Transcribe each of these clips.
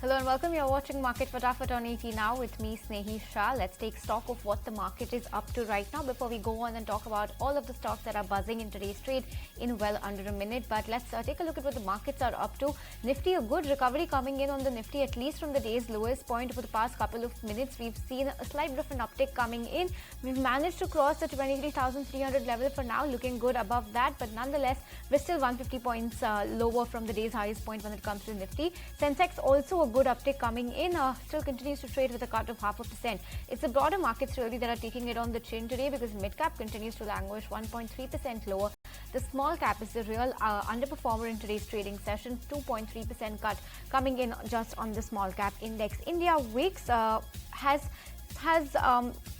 Hello and welcome. You're watching Market Fatafat on ET Now with me, Snehi Shah. Let's take stock of what the market is up to right now before we go on and talk about all of the stocks that are buzzing in today's trade in well under a minute. But let's take a look at what the markets are up to. Nifty, a good recovery coming in on the Nifty, at least from the day's lowest point over the past couple of minutes. We've seen a slight bit of an uptick coming in. We've managed to cross the 23,300 level for now, looking good above that. But nonetheless, we're still 150 points lower from the day's highest point when it comes to Nifty. Sensex also a good uptick coming in, still continues to trade with a cut of 0.5%. It's the broader markets really that are taking it on the chin today because mid-cap continues to languish 1.3% lower. The small cap is the real underperformer in today's trading session, 2.3% cut coming in just on the small cap index. India VIX has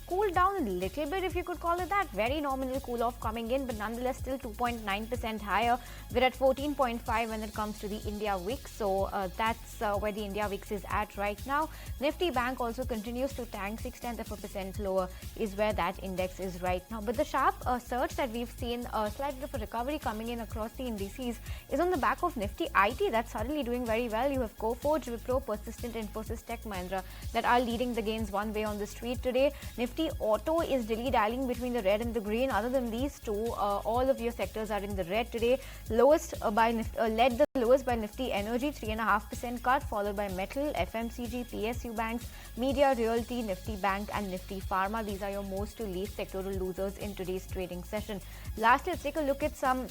cooled down a little bit, if you could call it that. Very nominal cool off coming in, but nonetheless still 2.9% higher. We're at 14.5 when it comes to the India VIX, so that's where the India VIX is at right now. Nifty Bank also continues to tank, 0.6% lower is where that index is right now. But the sharp surge that we've seen, a slight bit of a recovery coming in across the indices, is on the back of Nifty IT that's suddenly doing very well. You have Coforge, Wipro, Persistent, Infosys, Tech Mahindra that are leading the gains one way on the street today. Nifty Auto is dilly-dallying between the red and the green. Other than these two, all of your sectors are in the red today. Led the lowest by Nifty Energy, 3.5% cut, followed by Metal, FMCG, PSU Banks, Media, Realty, Nifty Bank and Nifty Pharma. These are your most to least sectoral losers in today's trading session. Lastly, let's take a look at some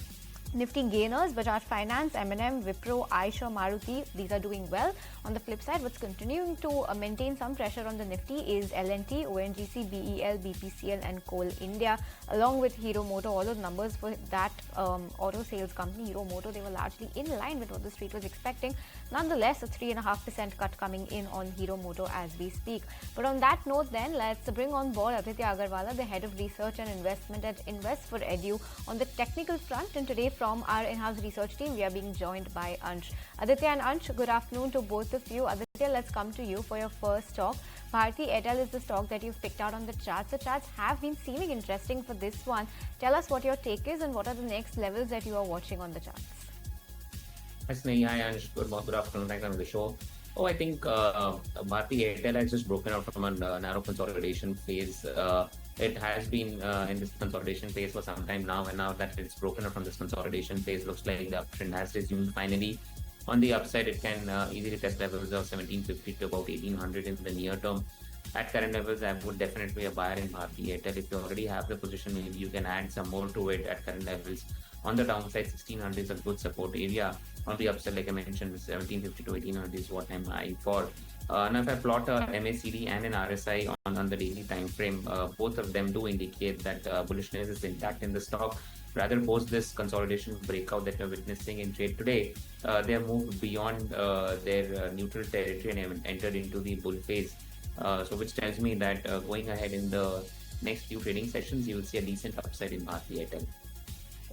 Nifty gainers. Bajaj Finance, M&M, Wipro, Eicher, Maruti, these are doing well. On the flip side, what's continuing to maintain some pressure on the Nifty is L&T, ONGC, BEL, BPCL and Coal India, along with Hero Moto. All of the numbers for that auto sales company, Hero Moto, they were largely in line with what the street was expecting. Nonetheless, a 3.5% cut coming in on Hero Moto as we speak. But on that note then, let's bring on board Aditya Agarwala, the Head of Research and Investment at Invest for Edu on the technical front. And today from our in-house research team, we are being joined by Ansh. Aditya and Ansh, good afternoon to both of you. Aditya, let's come to you for your first stock. Bharti Airtel is the stock that you've picked out on the charts. The charts have been seeming interesting for this one. Tell us what your take is and what are the next levels that you are watching on the charts. Hi Sneha, hi Ansh. Good afternoon. Thanks for the show. I think Bharti Airtel has just broken out from a narrow consolidation phase. It has been in this consolidation phase for some time now, and now that it's broken out from this consolidation phase, looks like the uptrend has resumed finally. On the upside, it can easily test levels of 1750 to about 1800 in the near term. At current levels, I would definitely be a buyer in Bharti Airtel. If you already have the position, maybe you can add some more to it at current levels. On the downside, 1600 is a good support area. On the upside, like I mentioned, 1750 to 1800 is what I'm eyeing for. Now, if I plot a MACD and an RSI on the daily time frame, both of them do indicate that bullishness is intact in the stock. Rather, post this consolidation breakout that we're witnessing in trade today, they have moved beyond their neutral territory and have entered into the bull phase. So which tells me that going ahead in the next few trading sessions, you will see a decent upside in Bharti Airtel.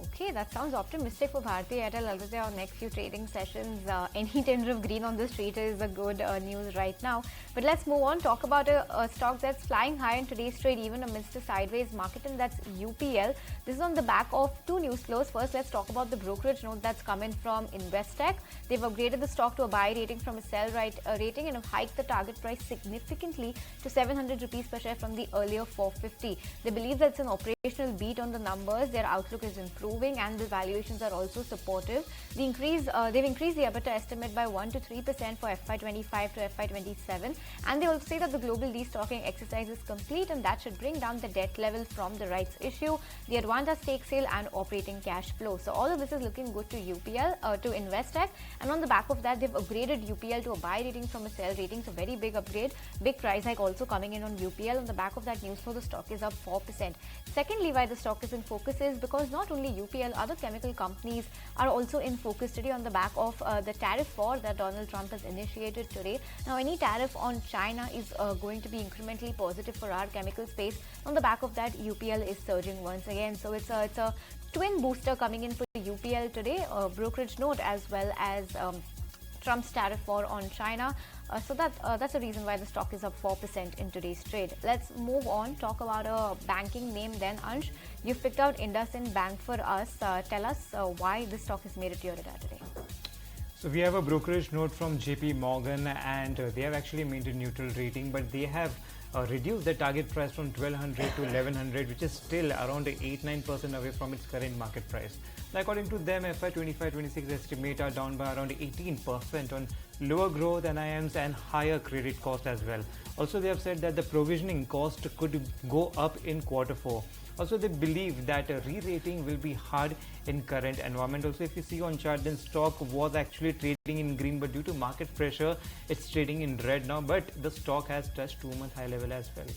Okay, that sounds optimistic for Bharti Airtel. Aditya, our next few trading sessions, any tinge of green on the street is a good news right now. But let's move on, talk about a stock that's flying high in today's trade, even amidst a sideways market, and that's UPL. This is on the back of two news flows. First, let's talk about the brokerage note that's come in from Investec. They've upgraded the stock to a buy rating from a sell rating and have hiked the target price significantly to 700 rupees per share from the earlier 450. They believe that it's an operational beat on the numbers. Their outlook is improving and the valuations are also supportive. They've increased the EBITDA estimate by 1 to 3% for FY25 to FY27, and they also say that the global destocking exercise is complete and that should bring down the debt level from the rights issue, the Advanta stake sale and operating cash flow. So all of this is looking good to UPL, to Investec, and on the back of that they've upgraded UPL to a buy rating from a sell rating. So very big upgrade, big price hike also coming in on UPL. On the back of that news flow, the stock is up 4%. Secondly, why the stock is in focus is because not only UPL, other chemical companies are also in focus today on the back of the tariff war that Donald Trump has initiated today. Now, any tariff on China is going to be incrementally positive for our chemical space. On the back of that, UPL is surging once again. So it's a twin booster coming in for UPL today, brokerage note as well as Trump's tariff war on China. So that's the reason why the stock is up 4% in today's trade. Let's move on, talk about a banking name then. Ansh, you've picked out IndusInd Bank for us. Tell us why this stock has made it to your radar today. So we have a brokerage note from JP Morgan, and they have actually maintained neutral rating, but they have reduced the target price from 1200 to 1100, which is still around 8-9% away from its current market price. Now, according to them, FY 25-26 estimate are down by around 18% on lower growth, NIMs, and higher credit cost as well. Also, they have said that the provisioning cost could go up in Q4. Also, they believe that a re-rating will be hard in current environment. Also, if you see on chart, then stock was actually trading in green, but due to market pressure, it's trading in red now. But the stock has touched 2-month high level as well.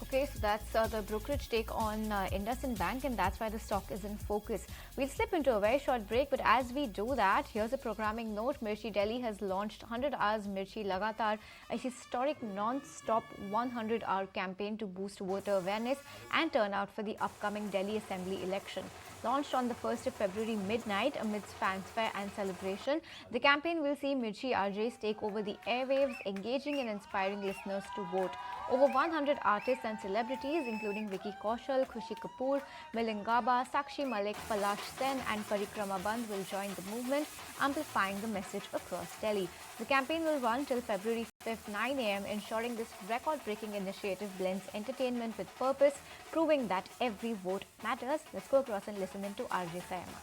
Okay, so that's the brokerage take on IndusInd Bank, and that's why the stock is in focus. We'll slip into a very short break, but as we do that, here's a programming note. Mirchi Delhi has launched 100 Hours Mirchi Lagatar, a historic non-stop 100-hour campaign to boost voter awareness and turnout for the upcoming Delhi Assembly election. Launched on the 1st of February midnight amidst fanfare and celebration, the campaign will see Mirchi RJs take over the airwaves, engaging and inspiring listeners to vote. Over 100 artists and celebrities, including Vicky Kaushal, Khushi Kapoor, Milind Gaba, Sakshi Malik, Palash Sen and Parikrama Bandh will join the movement, amplifying the message across Delhi. The campaign will run till February 5th, 9 a.m., ensuring this record-breaking initiative blends entertainment with purpose, proving that every vote matters. Let's go across and listen into RJ Sayama.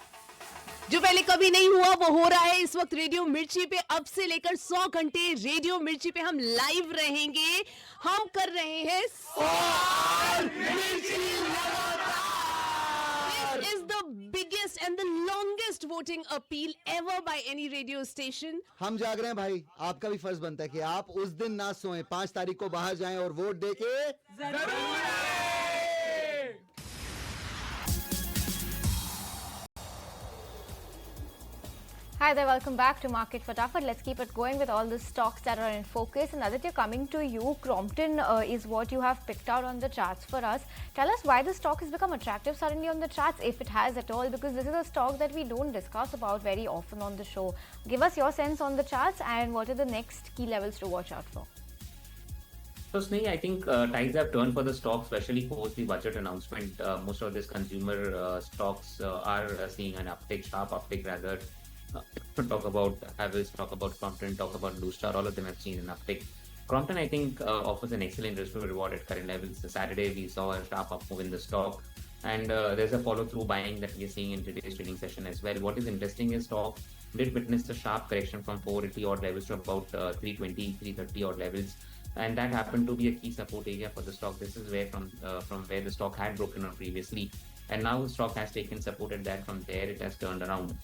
जो पहले कभी नहीं हुआ वो हो रहा है इस वक्त रेडियो मिर्ची पे। अब से लेकर 100 घंटे रेडियो मिर्ची पे हम लाइव रहेंगे। हम कर रहे हैं 100 मिर्ची लगातार। This is the biggest and the longest voting appeal ever by any radio station. हम जाग रहे हैं भाई, आपका भी फर्ज बनता है कि आप उस दिन ना सोएं, 5 तारीख को बाहर जाएं और वोट देके जरूर। Hi there, welcome back to Market Fatafat. Let's keep it going with all the stocks that are in focus. And Aditya, coming to you, Crompton is what you have picked out on the charts for us. Tell us why the stock has become attractive suddenly on the charts, if it has at all, because this is a stock that we don't discuss about very often on the show. Give us your sense on the charts and what are the next key levels to watch out for. So, Snehi, I think tides have turned for the stock, especially post the budget announcement. Most of these consumer stocks are seeing an uptick, sharp uptick rather. Talk about Havells, talk about Crompton, talk about Blue Star, all of them have seen an uptick. Crompton, I think, offers an excellent risk to reward at current levels. Saturday, we saw a sharp up move in the stock, and there's a follow-through buying that we are seeing in today's trading session as well. What is interesting is stock did witness a sharp correction from 480 odd levels to about 320, 330 odd levels, and that happened to be a key support area for the stock. This is where from where the stock had broken out previously, and now the stock has taken support at that. From there, it has turned around.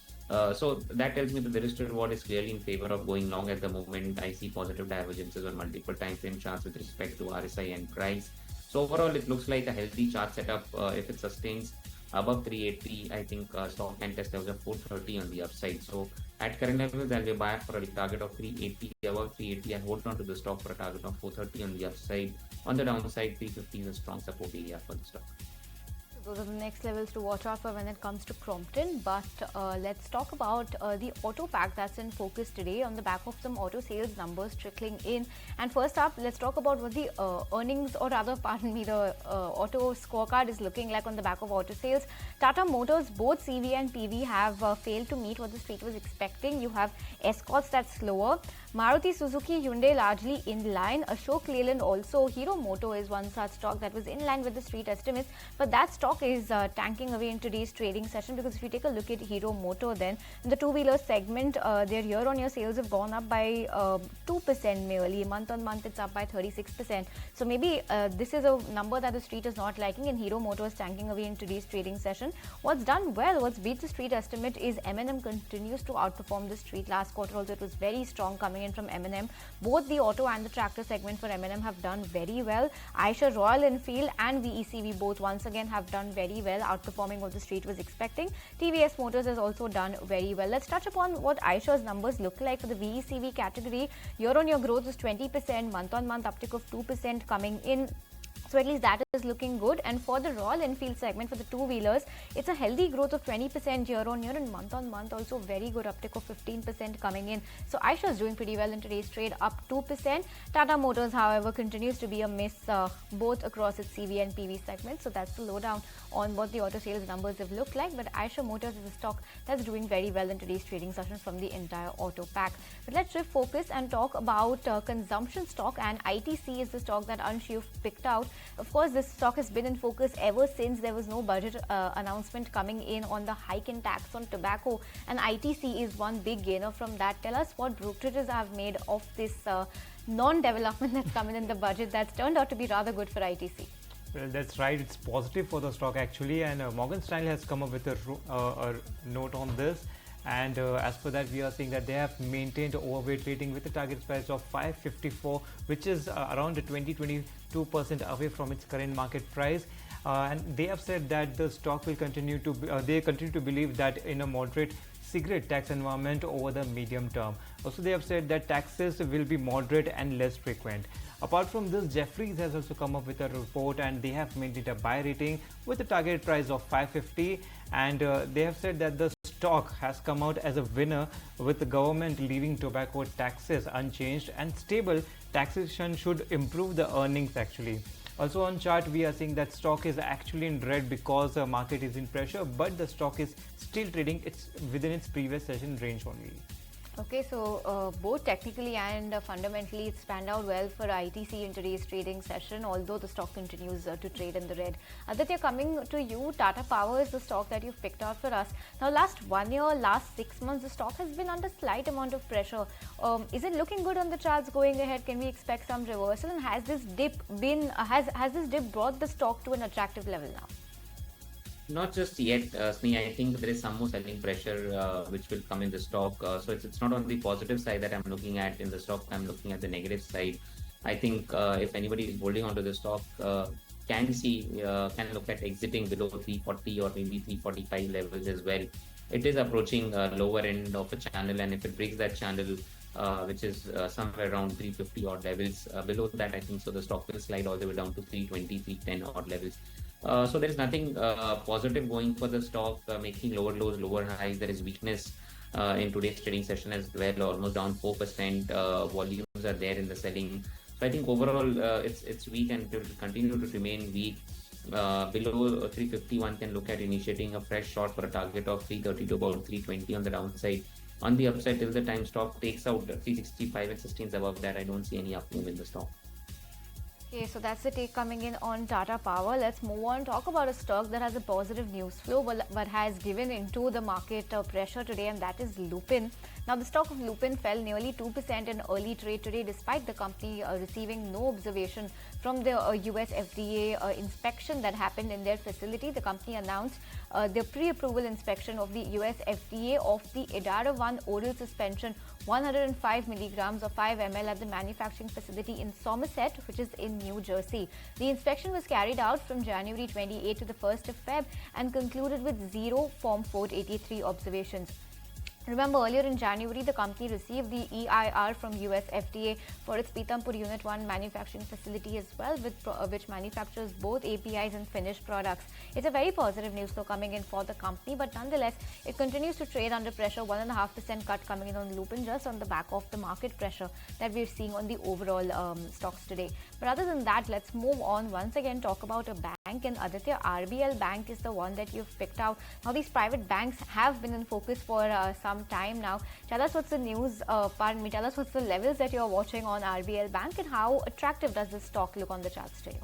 So that tells me that the risk to reward is clearly in favor of going long at the moment. I see positive divergences on multiple time frame charts with respect to RSI and price. So overall, it looks like a healthy chart setup. If it sustains above 380, I think stock can test levels of 430 on the upside. So at current levels, I'll be buy for a target of 380, above 380, and hold on to the stock for a target of 430 on the upside. On the downside, 350 is a strong support area for the stock. Those are the next levels to watch out for when it comes to Crompton. But let's talk about the auto pack that's in focus today on the back of some auto sales numbers trickling in. And first up, let's talk about what the earnings, or rather, pardon me, the auto scorecard is looking like on the back of auto sales. Tata Motors, both CV and PV have failed to meet what the street was expecting. You have Escorts that's slower. Maruti Suzuki, Hyundai largely in line. Ashok Leyland also. Hero Moto is one such stock that was in line with the street estimates, but that stock is tanking away in today's trading session, because if you take a look at Hero Moto, then in the two-wheeler segment, their year-on-year sales have gone up by 2% merely. Month-on-month, it's up by 36%. So maybe this is a number that the street is not liking, and Hero Moto is tanking away in today's trading session. What's done well, what's beat the street estimate is M&M continues to outperform the street. Last quarter also, it was very strong coming in from M&M. Both the auto and the tractor segment for M&M have done very well. Eicher, Royal Enfield and VECV both once again have done very well, outperforming what the street was expecting. TVS Motors has also done very well. Let's touch upon what Eicher's numbers look like for the VECV category. Year-on-year growth was 20%, month-on-month uptick of 2% coming in. So at least that is looking good. And for the Royal Enfield segment, for the two-wheelers, it's a healthy growth of 20% year-on-year, and month-on-month also very good uptick of 15% coming in. So Eicher is doing pretty well in today's trade, up 2%. Tata Motors, however, continues to be a miss both across its CV and PV segments. So that's the lowdown on what the auto sales numbers have looked like. But Eicher Motors is a stock that's doing very well in today's trading session from the entire auto pack. But let's shift focus and talk about consumption stock, and ITC is the stock that Ansh you've picked out. Of course, this stock has been in focus ever since there was no budget announcement coming in on the hike in tax on tobacco, and ITC is one big gainer from that. Tell us what brokerages have made of this non-development that's come in the budget that's turned out to be rather good for ITC. Well, that's right. It's positive for the stock actually, and Morgan Stanley has come up with a note on this. And as per that, we are seeing that they have maintained overweight rating with a target price of 554, which is around 20-22% away from its current market price. And they have said that the stock will continue to they continue to believe that in a moderate cigarette tax environment over the medium term. Also, they have said that taxes will be moderate and less frequent. Apart from this, Jefferies has also come up with a report, and they have maintained a buy rating with a target price of 550, and they have said that the stock has come out as a winner, with the government leaving tobacco taxes unchanged, and stable taxation should improve the earnings actually. Also on chart, we are seeing that stock is actually in red because the market is in pressure, but the stock is still trading within its previous session range only. Okay, so both technically and fundamentally, it's panned out well for ITC in today's trading session, although the stock continues to trade in the red. Aditya, coming to you, Tata Power is the stock that you've picked out for us. Now, last 1 year, last 6 months, the stock has been under slight amount of pressure. Is it looking good on the charts going ahead? Can we expect some reversal? And has this dip been has this dip brought the stock to an attractive level now? Not just yet, Sneha. I think there is some more selling pressure which will come in the stock. So it's not on the positive side that I'm looking at in the stock. I'm looking at the negative side. I think if anybody is holding onto the stock, can look at exiting below 340 or maybe 345 levels as well. It is approaching lower end of a channel, and if it breaks that channel, which is somewhere around 350 odd levels, below that, I think so the stock will slide all the way down to 320, 310 odd levels. So there is nothing positive going for the stock, making lower lows, lower highs. There is weakness in today's trading session as well, almost down 4%. Volumes are there in the selling. So I think overall it's weak, and it will continue to remain weak. Below 350, one can look at initiating a fresh short for a target of 330 to about 320 on the downside. On the upside, till the time stock takes out 365 and sustains above that, I don't see any up move in the stock. Okay, so that's the take coming in on Tata Power. Let's move on, talk about a stock that has a positive news flow but has given into the market pressure today, and that is Lupin. Now, the stock of Lupin fell nearly 2% in early trade today, despite the company receiving no observation from the US FDA inspection that happened in their facility. The company announced the pre-approval inspection of the US FDA of the Idara-1 oral suspension 105 milligrams or 5 ml at the manufacturing facility in Somerset, which is in New Jersey. The inspection was carried out from January 28 to the 1st of Feb and concluded with 0 Form 483 observations. Remember, earlier in January, the company received the EIR from US FDA for its Pithampur Unit 1 manufacturing facility as well, which manufactures both APIs and finished products. It's a very positive news flow coming in for the company, but nonetheless, it continues to trade under pressure. 1.5% cut coming in on Lupin, just on the back of the market pressure that we're seeing on the overall stocks today. But other than that, let's move on. Once again, talk about a bank, and Aditya, RBL Bank is the one that you've picked out. Now, these private banks have been in focus for some time now. Tell us what's the news, tell us what's the levels that you're watching on RBL Bank, and how attractive does this stock look on the charts to you?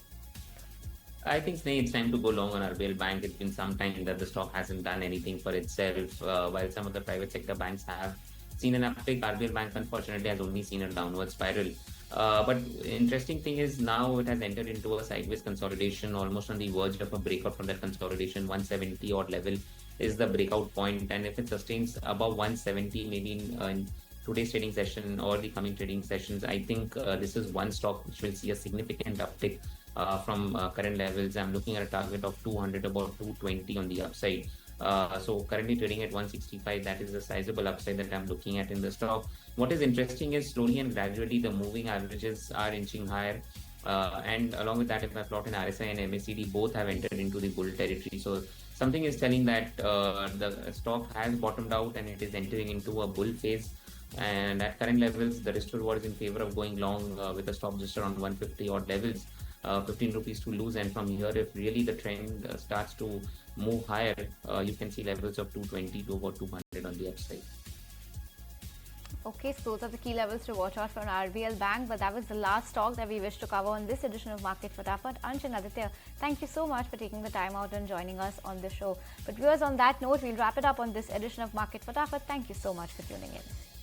I think, Sneh, it's time to go long on RBL Bank. It's been some time that the stock hasn't done anything for itself, while some of the private sector banks have seen an uptick. RBL Bank, unfortunately, has only seen a downward spiral. But interesting thing is now it has entered into a sideways consolidation, almost on the verge of a breakout from that consolidation. 170 odd level is the breakout point, and if it sustains above 170, maybe in today's trading session or the coming trading sessions, I think this is one stock which will see a significant uptick from current levels. I'm looking at a target of 200, about 220 on the upside. So currently trading at 165, that is a sizable upside that I'm looking at in the stock. What is interesting is slowly and gradually the moving averages are inching higher. And along with that, if I plot in RSI and MACD, both have entered into the bull territory. So something is telling that the stock has bottomed out and it is entering into a bull phase. And at current levels, the risk to reward is in favor of going long with a stop just around 150 odd levels, 15 rupees to lose. And from here, if really the trend starts to move higher, you can see levels of 220 to about 200 on the upside. Okay, so those are the key levels to watch out for an RBL Bank. But that was the last stock that we wish to cover on this edition of Market Fatafat. Ansh and Aditya, thank you so much for taking the time out and joining us on the show. But viewers, on that note, we'll wrap it up on this edition of Market Fatafat. Thank you so much for tuning in.